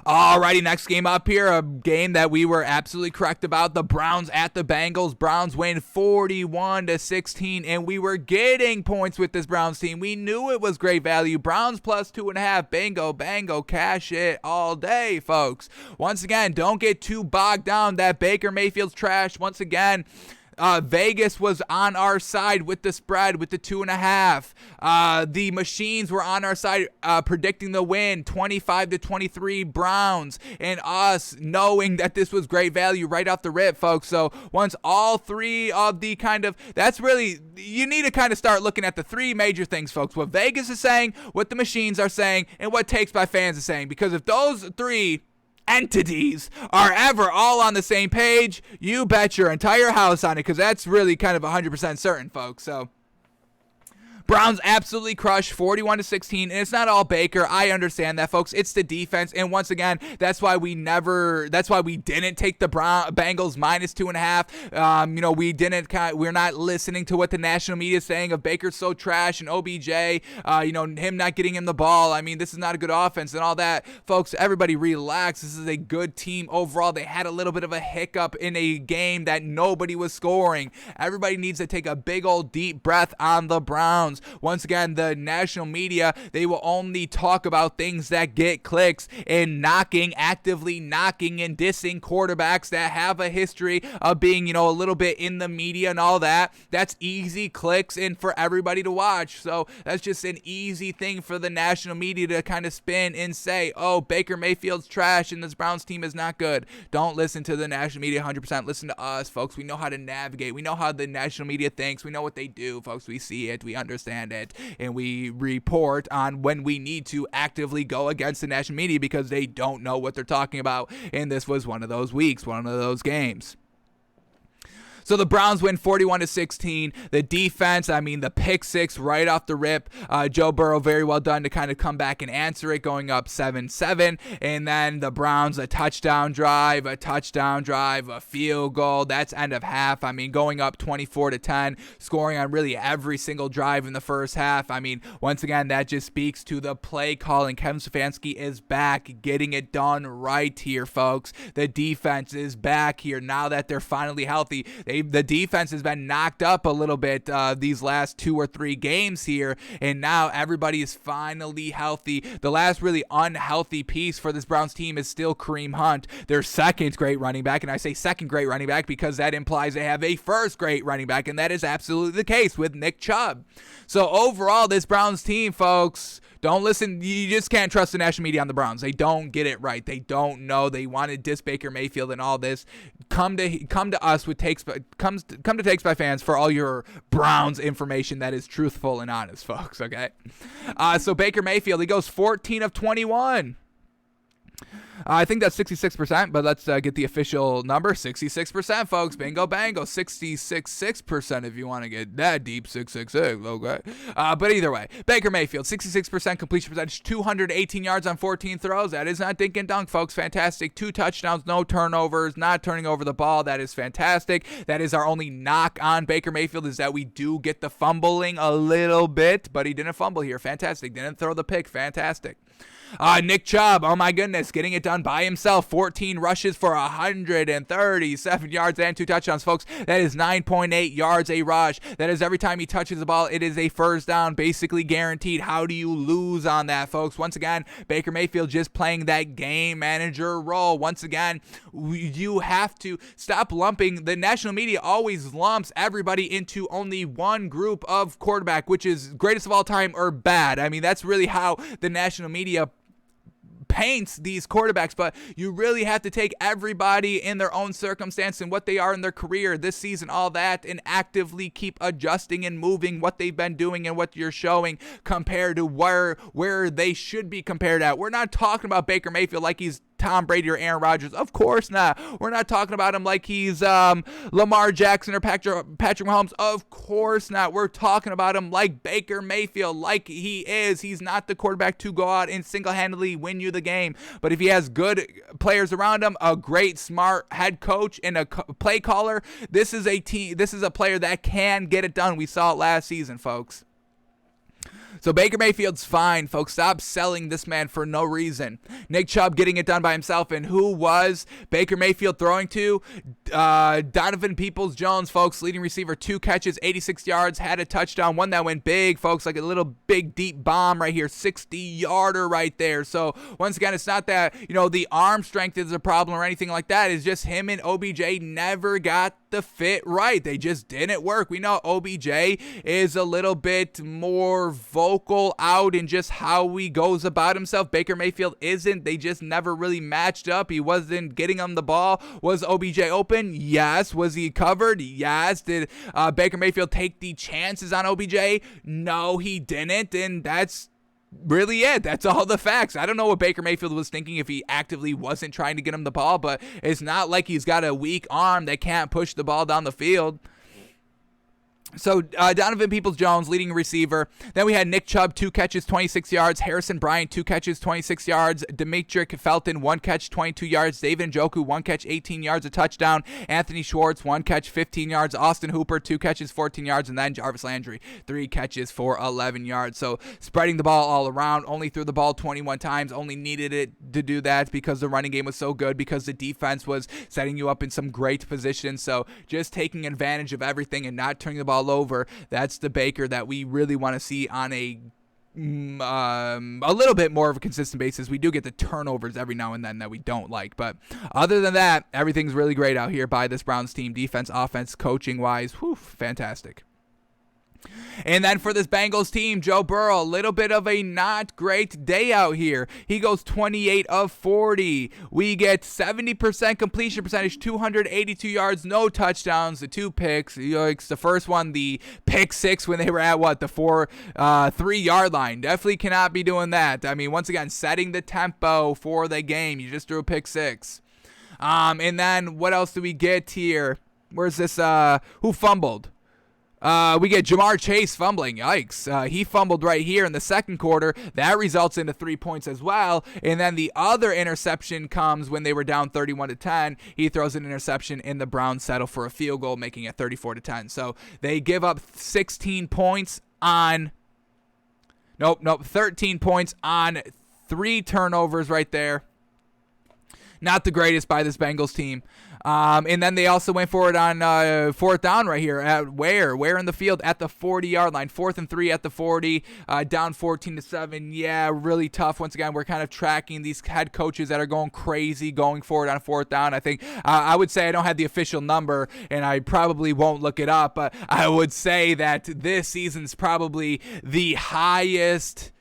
Alrighty, next game up here, a game that we were absolutely correct about. The Browns at the Bengals. Browns win 41-16, and we were getting points with this Browns team. We knew it was great value. Browns plus 2.5. Bingo, bango, cash it all day, folks. Once again, don't get too bogged down that Baker Mayfield's trash. Once again, Vegas was on our side with the spread, with the 2.5. The machines were on our side, predicting the win, 25-23 Browns, and us knowing that this was great value right off the rip, folks. So once all three of the that's really, you need to kind of start looking at the three major things, folks. What Vegas is saying, what the machines are saying, and what Takes by Fans is saying. Because if those three entities are ever all on the same page, you bet your entire house on it, because that's really kind of 100% certain, folks. So Browns absolutely crushed 41-16, and it's not all Baker. I understand that, folks. It's the defense, and once again, that's why we didn't take the Bengals minus 2.5. We're not listening to what the national media is saying of Baker's so trash and OBJ, him not getting him the ball. I mean, this is not a good offense and all that. Folks, everybody relax. This is a good team overall. They had a little bit of a hiccup in a game that nobody was scoring. Everybody needs to take a big old deep breath on the Browns. Once again, the national media, they will only talk about things that get clicks, and actively knocking and dissing quarterbacks that have a history of being, a little bit in the media and all that. That's easy clicks and for everybody to watch. So that's just an easy thing for the national media to kind of spin and say, oh, Baker Mayfield's trash and this Browns team is not good. Don't listen to the national media 100%. Listen to us, folks. We know how to navigate. We know how the national media thinks. We know what they do, folks. We see it. We understand it, and we report on when we need to actively go against the national media because they don't know what they're talking about, and this was one of those weeks, one of those games. So the Browns win 41-16. The defense, the pick six right off the rip. Joe Burrow, very well done to kind of come back and answer it, going up 7-7. And then the Browns, a touchdown drive, a field goal. That's end of half. Going up 24-10, scoring on really every single drive in the first half. Once again, that just speaks to the play calling. Kevin Stefanski is back, getting it done right here, folks. The defense is back here now that they're finally healthy. The defense has been knocked up a little bit these last 2 or 3 games here, and now everybody is finally healthy. The last really unhealthy piece for this Browns team is still Kareem Hunt, their second great running back, and I say second great running back because that implies they have a first great running back, and that is absolutely the case with Nick Chubb. So overall, this Browns team, folks, don't listen. You just can't trust the national media on the Browns. They don't get it right. They don't know. They want to diss Baker Mayfield and all this. Come to us with Takes by Fans for all your Browns information that is truthful and honest, folks. Okay. So Baker Mayfield, he goes 14 of 21. I think that's 66%, but let's get the official number. 66%, folks. Bingo, bango. 66% if you want to get that deep. 666, okay? But either way, Baker Mayfield, 66% completion percentage, 218 yards on 14 throws. That is not dink and dunk, folks. Fantastic. 2 touchdowns, no turnovers, not turning over the ball. That is fantastic. That is our only knock on Baker Mayfield, is that we do get the fumbling a little bit, but he didn't fumble here. Fantastic. Didn't throw the pick. Fantastic. Nick Chubb, oh my goodness, getting it done by himself. 14 rushes for 137 yards and 2 touchdowns, folks. That is 9.8 yards a rush. That is every time he touches the ball, it is a first down, basically guaranteed. How do you lose on that, folks? Once again, Baker Mayfield just playing that game manager role. Once again, you have to stop lumping. The national media always lumps everybody into only one group of quarterback, which is greatest of all time or bad. That's really how the national media paints these quarterbacks, but you really have to take everybody in their own circumstance and what they are in their career this season, all that, and actively keep adjusting and moving what they've been doing and what you're showing compared to where they should be compared at. We're not talking about Baker Mayfield like he's Tom Brady or Aaron Rodgers. Of course not. We're not talking about him like he's Lamar Jackson or Patrick Mahomes. Of course not. We're talking about him like Baker Mayfield, like he is. He's not the quarterback to go out and single-handedly win you the game. But if he has good players around him, a great, smart head coach, and a play caller, this is a team. This is a player that can get it done. We saw it last season, folks. So Baker Mayfield's fine, folks. Stop selling this man for no reason. Nick Chubb getting it done by himself, and who was Baker Mayfield throwing to? Donovan Peoples-Jones, folks, leading receiver, 2 catches, 86 yards, had a touchdown, one that went big, folks, like a little big deep bomb right here, 60-yarder right there. So once again, it's not that, the arm strength is a problem or anything like that. It's just him and OBJ never got the fit right. They just didn't work. We know OBJ is a little bit more vocal out in just how he goes about himself. Baker Mayfield isn't. They just never really matched up. He wasn't getting him the ball. Was OBJ open? Yes. Was he covered? Yes. Did Baker Mayfield take the chances on OBJ? No, he didn't. And that's really it. That's all the facts. I don't know what Baker Mayfield was thinking if he actively wasn't trying to get him the ball, but it's not like he's got a weak arm that can't push the ball down the field. So Donovan Peoples-Jones, leading receiver. Then we had Nick Chubb, 2 catches, 26 yards. Harrison Bryant, 2 catches, 26 yards. Demetric Felton, 1 catch, 22 yards. David Njoku, 1 catch, 18 yards, a touchdown. Anthony Schwartz, 1 catch, 15 yards. Austin Hooper, 2 catches, 14 yards. And then Jarvis Landry, 3 catches for 11 yards. So spreading the ball all around. Only threw the ball 21 times. Only needed it to do that because the running game was so good, because the defense was setting you up in some great positions. So just taking advantage of everything and not turning the ball over. That's the Baker that we really want to see on a little bit more of a consistent basis. We do get the turnovers every now and then that we don't like, but other than that, everything's really great out here by this Browns team. Defense, offense, coaching wise, fantastic. And then for this Bengals team, Joe Burrow, a little bit of a not great day out here. He goes 28 of 40. We get 70% completion percentage, 282 yards, no touchdowns, the 2 picks. Yikes. The first one, the pick 6 when they were at the 3-yard line. Definitely cannot be doing that. I mean, once again, setting the tempo for the game. You just threw a pick 6. And then what else do we get here? Where's this? Who fumbled? We get Jamar Chase fumbling. Yikes. He fumbled right here in the second quarter. That results into 3 points as well. And then the other interception comes when they were down 31-10. He throws an interception and the Browns settle for a field goal, making it 34-10. So they give up 16 points on... Nope. 13 points on 3 turnovers right there. Not the greatest by this Bengals team. And then they also went for it on 4th down right here at where in the field at the 40-yard line. 4th and 3 at the 40, down 14-7. Yeah, really tough. Once again, we're kind of tracking these head coaches that are going crazy going for it on 4th down. I think I would say I don't have the official number, and I probably won't look it up, but I would say that this season's probably the highest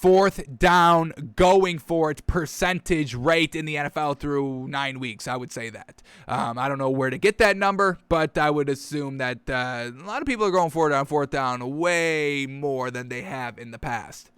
4th down going for it percentage rate in the NFL through 9 weeks. I would say that. I don't know where to get that number, but I would assume that a lot of people are going for it on 4th down way more than they have in the past.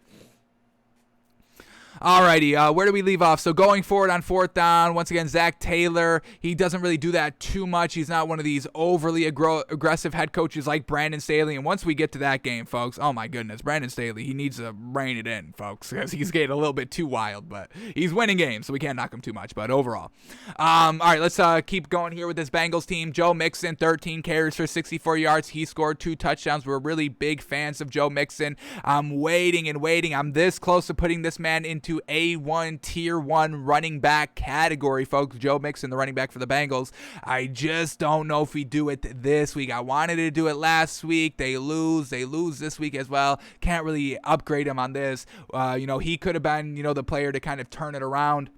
Alrighty, where do we leave off? So going forward on 4th down, once again, Zach Taylor, he doesn't really do that too much. He's not one of these overly aggressive head coaches like Brandon Staley. And once we get to that game, folks, oh my goodness, Brandon Staley, he needs to rein it in, folks, because he's getting a little bit too wild. But he's winning games, so we can't knock him too much. But overall, all right, let's keep going here with this Bengals team. Joe Mixon, 13 carries for 64 yards. He scored 2 touchdowns. We're really big fans of Joe Mixon. I'm waiting. I'm this close to putting this man into A1 tier 1 running back category, folks. Joe Mixon, the running back for the Bengals. I just don't know if we do it this week. I wanted to do it last week. They lose this week as well. Can't really upgrade him on this. He could have been, the player to kind of turn it around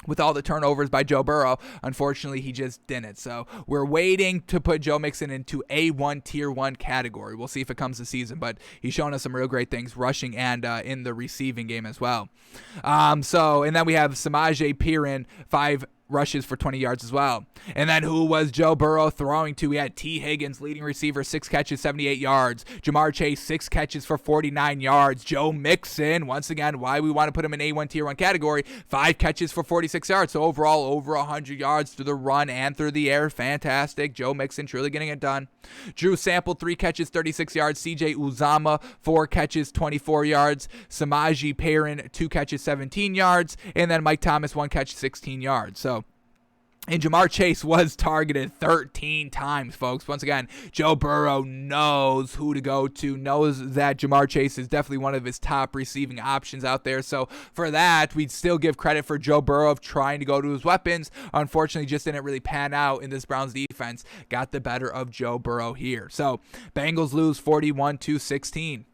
with all the turnovers by Joe Burrow. Unfortunately, he just didn't. So we're waiting to put Joe Mixon into A1 tier 1 category. We'll see if it comes this season, but he's shown us some real great things rushing and in the receiving game as well. And then we have Samaje Perine, 5 rushes for 20 yards as well. And then who was Joe Burrow throwing to? We had T. Higgins, leading receiver, 6 catches, 78 yards. Jamar Chase, 6 catches for 49 yards. Joe Mixon, once again, why we want to put him in A1 tier 1 category, 5 catches for 46 yards. So overall, over 100 yards through the run and through the air. Fantastic. Joe Mixon truly getting it done. Drew Sample, 3 catches, 36 yards. CJ Uzama, 4 catches, 24 yards. Samaje Perine, 2 catches, 17 yards. And then Mike Thomas, 1 catch, 16 yards. So And Jamar Chase was targeted 13 times, folks. Once again, Joe Burrow knows who to go to, knows that Jamar Chase is definitely one of his top receiving options out there. So for that, we'd still give credit for Joe Burrow of trying to go to his weapons. Unfortunately, just didn't really pan out in this Browns defense. Got the better of Joe Burrow here. So Bengals lose 41-16.